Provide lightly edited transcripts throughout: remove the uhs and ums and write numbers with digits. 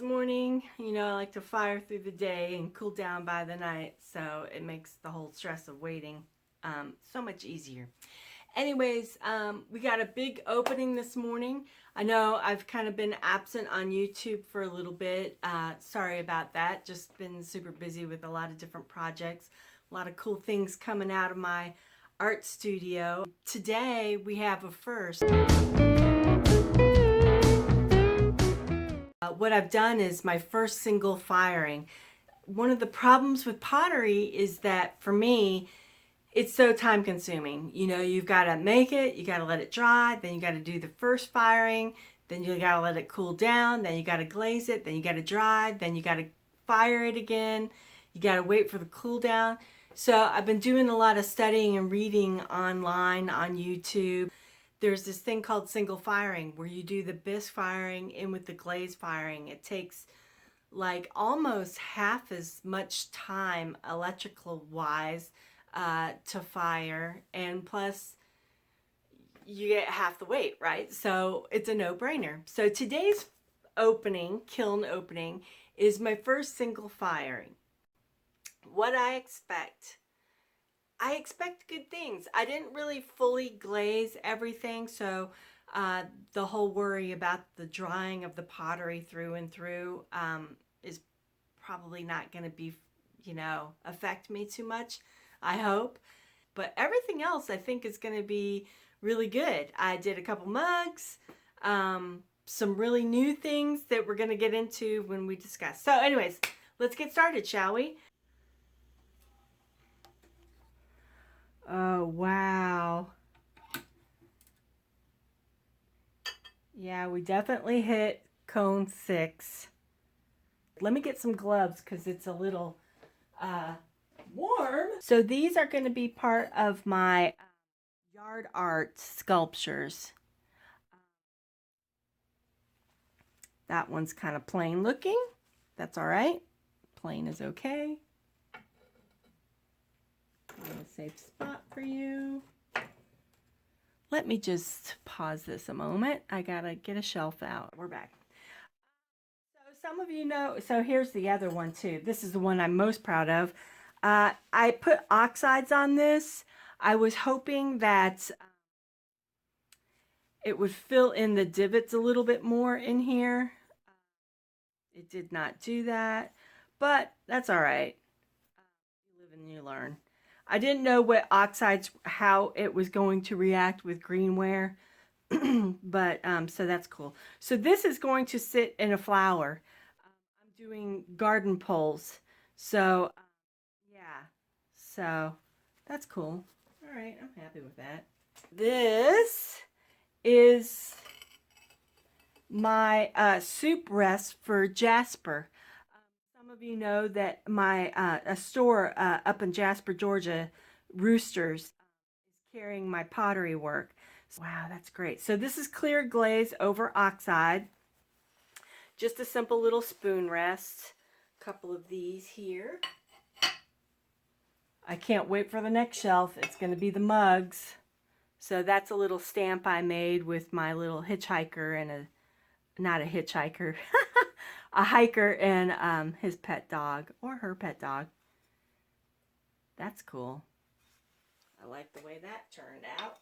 morning. You know, I like to fire through the day and cool down by the night, so it makes the whole stress of waiting so much easier. Anyways, we got a big opening this morning. I know I've kind of been absent on YouTube for a little bit. Sorry about that. Just been super busy with a lot of different projects, a lot of cool things coming out of my art studio. Today we have a first. What I've done is my first single firing. One of the problems with pottery is that for me, it's so time consuming. You know, you've got to make it, you got to let it dry, then you got to do the first firing, then you got to let it cool down, then you got to glaze it, then you got to dry, then you got to fire it again, you got to wait for the cool down. So I've been doing a lot of studying and reading online on YouTube. There's this thing called single firing where you do the bisque firing in with the glaze firing. It takes like almost half as much time electrical wise to fire, and plus you get half the weight, right? So it's a no-brainer. So today's opening, kiln opening, is my first single firing. What I expect good things. I didn't really fully glaze everything, so the whole worry about the drying of the pottery through and through is probably not going to be, affect me too much, I hope. But everything else I think is going to be really good. I did a couple mugs, some really new things that we're going to get into when we discuss. So anyways, let's get started, shall we? Oh, wow. Yeah, we definitely hit cone 6. Let me get some gloves because it's a little warm. So these are going to be part of my yard art sculptures. That one's kind of plain looking. That's all right. Plain is okay. A safe spot for you. Let me just pause this a moment. I gotta get a shelf out. We're back. So some of you know, so here's the other one too. This is the one I'm most proud of. I put oxides on this. I was hoping that it would fill in the divots a little bit more in here. It did not do that, but that's all right. You live and you learn. I didn't know what oxides, how it was going to react with greenware, but so that's cool. So this is going to sit in a flower. I'm doing garden poles, so yeah, so that's cool. All right, I'm happy with that. This is my soup rest for Jasper. Some of you know that my a store up in Jasper, Georgia, Roosters, is carrying my pottery work. Wow, that's great. So this is clear glaze over oxide. Just a simple little spoon rest. A couple of these here. I can't wait for the next shelf. It's going to be the mugs. So that's a little stamp I made with my little hitchhiker and not a hitchhiker, a hiker and his pet dog or her pet dog. That's cool. I like the way that turned out.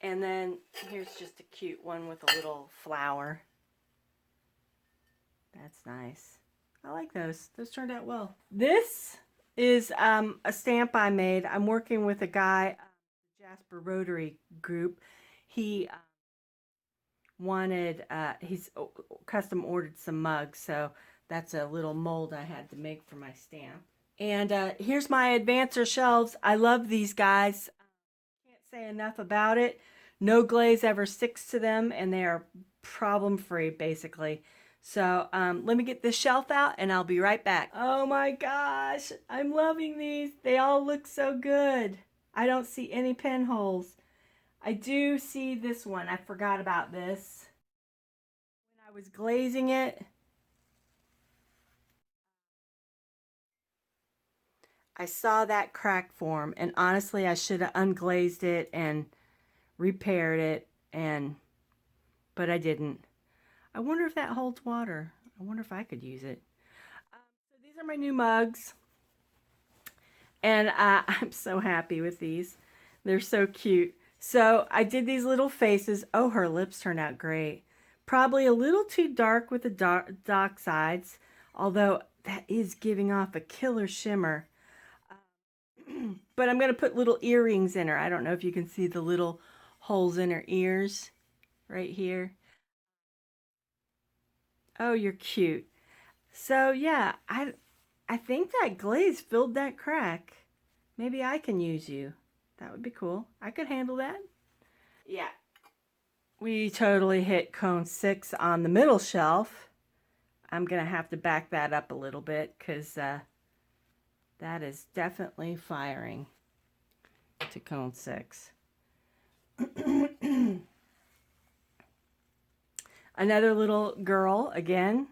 And then here's just a cute one with a little flower. That's nice. I like those. Those turned out well. This is a stamp I made. I'm working with a guy, the Jasper Rotary Group. He wanted, he's custom ordered some mugs, so that's a little mold I had to make for my stamp. And here's my advancer shelves. I love these guys. Can't say enough about it. No glaze ever sticks to them, and they are problem free basically. So let me get this shelf out and I'll be right back. Oh my gosh, I'm loving these. They all look so good. I don't see any pinholes. I do see this one. I forgot about this. When I was glazing it, I saw that crack form, and honestly I should have unglazed it and repaired it, but I didn't. I wonder if that holds water. I wonder if I could use it. So these are my new mugs. And I'm so happy with these. They're so cute. So I did these little faces. Oh, her lips turned out great. Probably a little too dark with the dark sides, although that is giving off a killer shimmer. But I'm going to put little earrings in her. I don't know if you can see the little holes in her ears right here. Oh, you're cute. So yeah, I think that glaze filled that crack. Maybe I can use you. That would be cool. I could handle that. Yeah. We totally hit cone 6 on the middle shelf. I'm going to have to back that up a little bit because that is definitely firing to cone 6. Another little girl again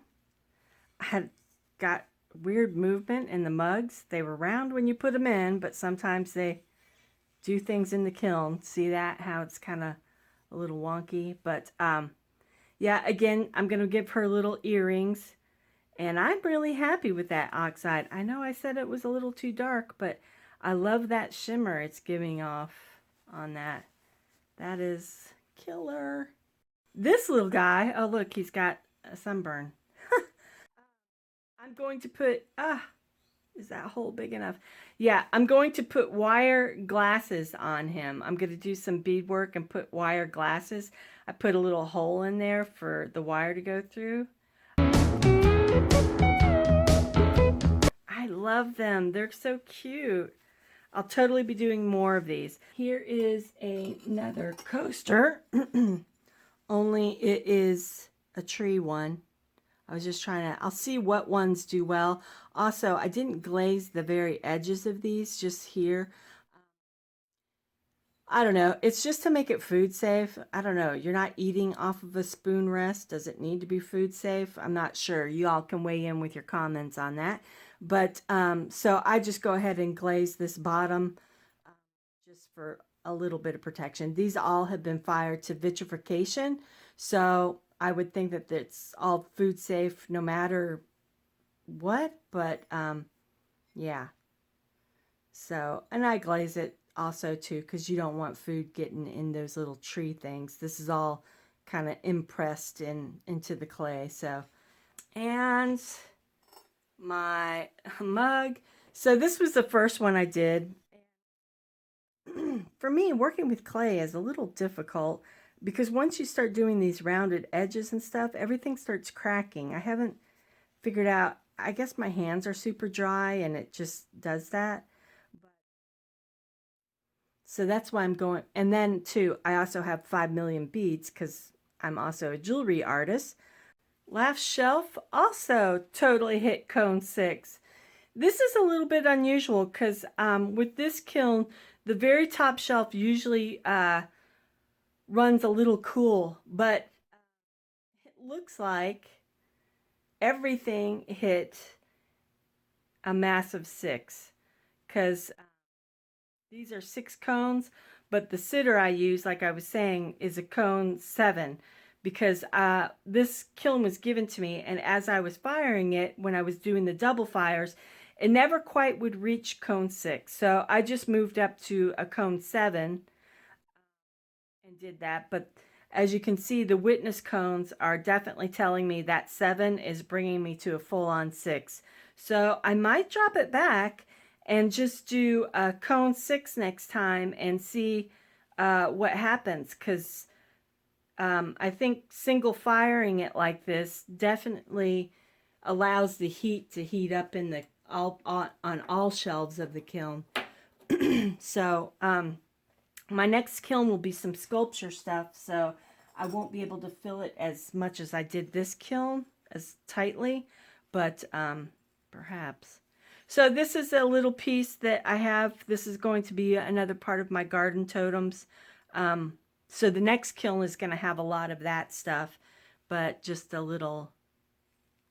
had got weird movement in the mugs. They were round when you put them in, but sometimes they do things in the kiln. See that? How it's kind of a little wonky. But yeah, again, I'm going to give her little earrings. And I'm really happy with that oxide. I know I said it was a little too dark, but I love that shimmer it's giving off on that. That is killer. This little guy, oh look, he's got a sunburn. I'm going to put, is that hole big enough? Yeah, I'm going to put wire glasses on him. I'm going to do some beadwork and put wire glasses. I put a little hole in there for the wire to go through. I love them. They're so cute. I'll totally be doing more of these. Here is another coaster, only it is a tree one. I was just trying to, I'll see what ones do well. Also, I didn't glaze the very edges of these, just here. I don't know. It's just to make it food safe. I don't know. You're not eating off of a spoon rest. Does it need to be food safe? I'm not sure. You all can weigh in with your comments on that. But so I just go ahead and glaze this bottom just for a little bit of protection. These all have been fired to vitrification. So I would think that it's all food safe no matter what. But yeah. So, and I glaze it also too because you don't want food getting in those little tree things. This is all kind of impressed into the clay. So, and my mug. So this was the first one I did. For me, working with clay is a little difficult because once you start doing these rounded edges and stuff, everything starts cracking. I haven't figured out, I guess my hands are super dry and it just does that. So that's why I'm going. And then too, I also have 5 million beads because I'm also a jewelry artist. Last shelf also totally hit cone 6. This is a little bit unusual because with this kiln, the very top shelf usually runs a little cool, but it looks like everything hit a massive 6 because these are 6 cones, but the sitter I use, like I was saying, is a cone 7 because this kiln was given to me, and as I was firing it, when I was doing the double fires, it never quite would reach cone 6. So I just moved up to a cone 7 and did that. But as you can see, the witness cones are definitely telling me that 7 is bringing me to a full-on 6. So I might drop it back and just do a cone 6 next time and see what happens, because I think single firing it like this definitely allows the heat to heat up in the on all shelves of the kiln. So my next kiln will be some sculpture stuff, so I won't be able to fill it as much as I did this kiln, as tightly, but perhaps. So this is a little piece that I have. This is going to be another part of my garden totems. So the next kiln is going to have a lot of that stuff, but just a little,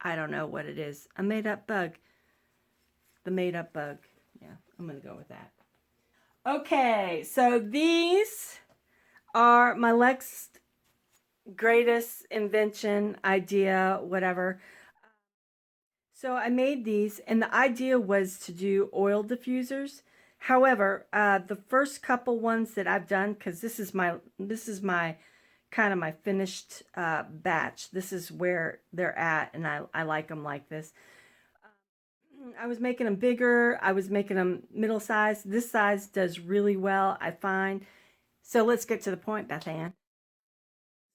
I don't know what it is. A made-up bug. The made-up bug. Yeah, I'm going to go with that. Okay, so these are my greatest invention, idea, whatever. So I made these, and the idea was to do oil diffusers. However, the first couple ones that I've done, because this is my kind of my finished batch. This is where they're at, and I like them like this. I was making them bigger. I was making them middle size. This size does really well, I find. So let's get to the point, Beth Ann.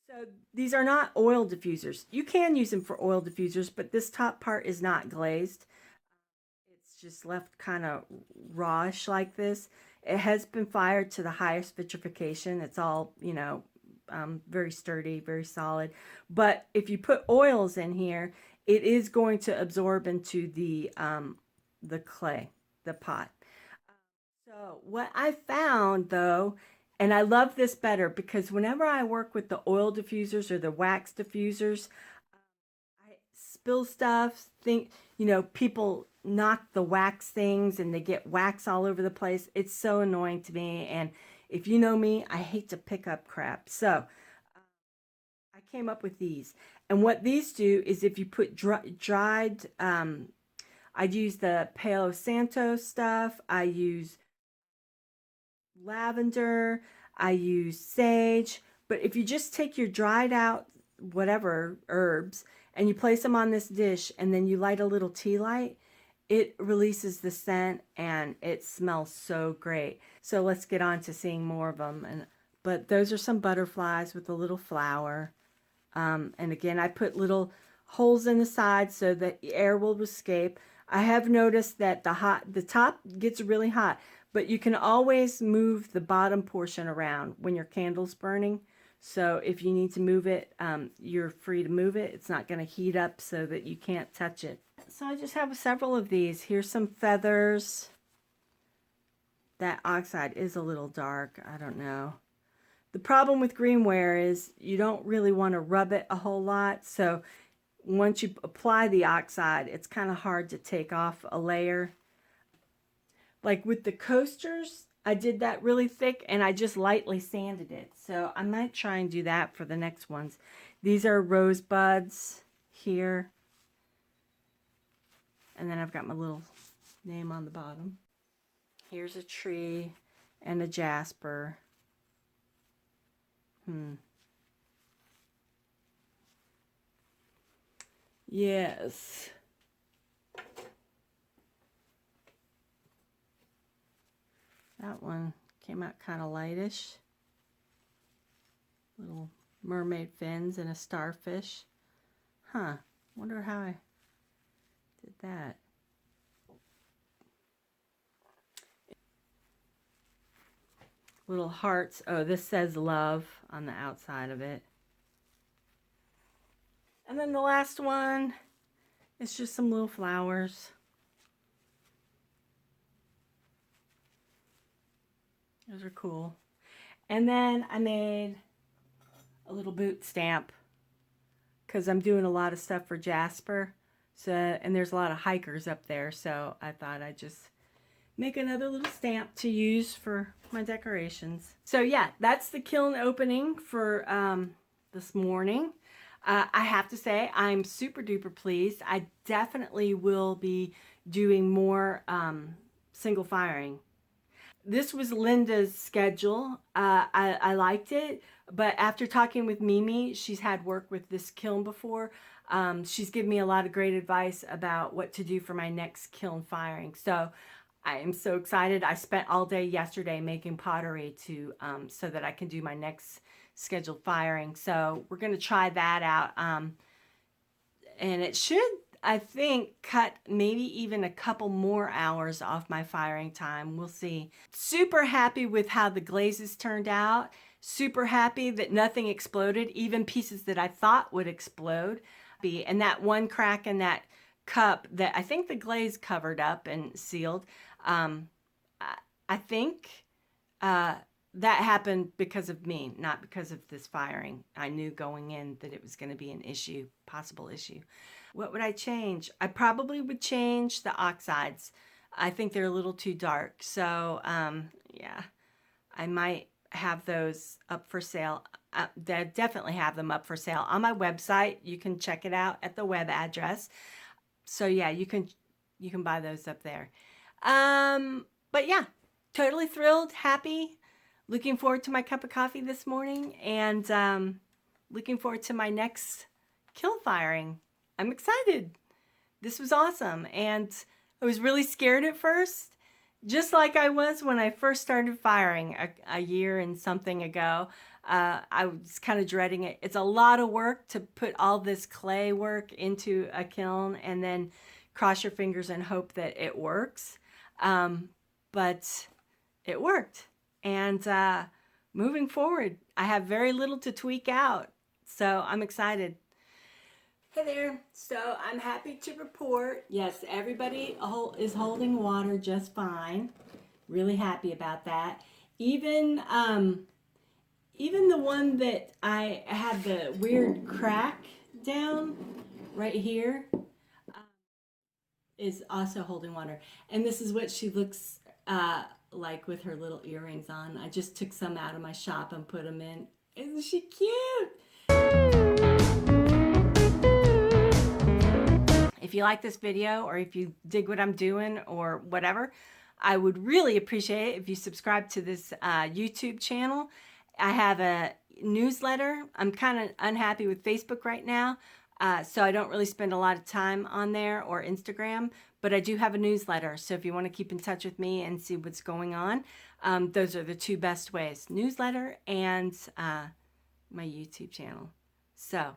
So these are not oil diffusers. You can use them for oil diffusers, but this top part is not glazed. It's just left kind of rawish like this. It has been fired to the highest vitrification. It's all, very sturdy, very solid. But if you put oils in here, it is going to absorb into the clay, the pot. So what I found though, and I love this better because whenever I work with the oil diffusers or the wax diffusers, I spill stuff, people knock the wax things and they get wax all over the place. It's so annoying to me. And if you know me, I hate to pick up crap. So I came up with these. And what these do is if you put dried, I'd use the Palo Santo stuff. I use lavender, I use sage. But if you just take your dried out whatever herbs and you place them on this dish and then you light a little tea light, it releases the scent and it smells so great. So let's get on to seeing more of them. But those are some butterflies with a little flower. And again, I put little holes in the side so that the air will escape. I have noticed that the top gets really hot, but you can always move the bottom portion around when your candle's burning. So if you need to move it, you're free to move it. It's not going to heat up so that you can't touch it. So I just have several of these. Here's some feathers. That oxide is a little dark. I don't know. The problem with greenware is you don't really want to rub it a whole lot. So once you apply the oxide, it's kind of hard to take off a layer. Like with the coasters, I did that really thick and I just lightly sanded it. So I might try and do that for the next ones. These are rosebuds here. And then I've got my little name on the bottom. Here's a tree and a jasper. Yes. That one came out kind of lightish. Little mermaid fins and a starfish. Huh. Wonder how I did that. Little hearts. Oh, this says love on the outside of it. And then the last one is just some little flowers. Those are cool. And then I made a little boot stamp because I'm doing a lot of stuff for Jasper. So, and there's a lot of hikers up there, so I thought I'd just make another little stamp to use for my decorations. So yeah, that's the kiln opening for this morning. I have to say I'm super duper pleased. I definitely will be doing more single firing. This was Linda's schedule. I liked it, but after talking with Mimi, she's had work with this kiln before. She's given me a lot of great advice about what to do for my next kiln firing. So I am so excited. I spent all day yesterday making pottery so that I can do my next scheduled firing. So we're going to try that out. And it should, I think, cut maybe even a couple more hours off my firing time. We'll see. Super happy with how the glazes turned out. Super happy that nothing exploded, even pieces that I thought would explode. And that one crack in that cup that I think the glaze covered up and sealed, I think that happened because of me, not because of this firing. I knew going in that it was going to be an issue, possible issue. What would I change? I probably would change the oxides. I think they're a little too dark. So, yeah, I might have those up for sale. they definitely have them up for sale on my website. You can check it out at the web address. So yeah, you can buy those up there. But yeah, totally thrilled, happy, looking forward to my cup of coffee this morning, and looking forward to my next kiln firing. I'm excited. This was awesome, and I was really scared at first, just like I was when I first started firing a year and something ago. I was kind of dreading it. It's a lot of work to put all this clay work into a kiln and then cross your fingers and hope that it works. But it worked. And moving forward, I have very little to tweak out. So I'm excited. Hey there. So I'm happy to report, yes, everybody is holding water just fine. Really happy about that. Even the one that I had the weird crack down right here is also holding water. And this is what she looks like with her little earrings on. I just took some out of my shop and put them in. Isn't she cute? If you like this video, or if you dig what I'm doing or whatever, I would really appreciate it if you subscribe to this YouTube channel. I have a newsletter. I'm kind of unhappy with Facebook right now, so I don't really spend a lot of time on there, or Instagram, but I do have a newsletter. So if you want to keep in touch with me and see what's going on, those are the two best ways: newsletter and my YouTube channel. So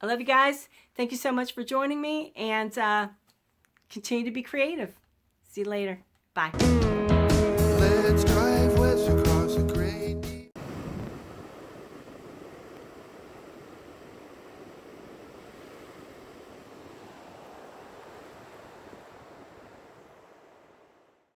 I love you guys. Thank you so much for joining me, and continue to be creative. See you later. Bye.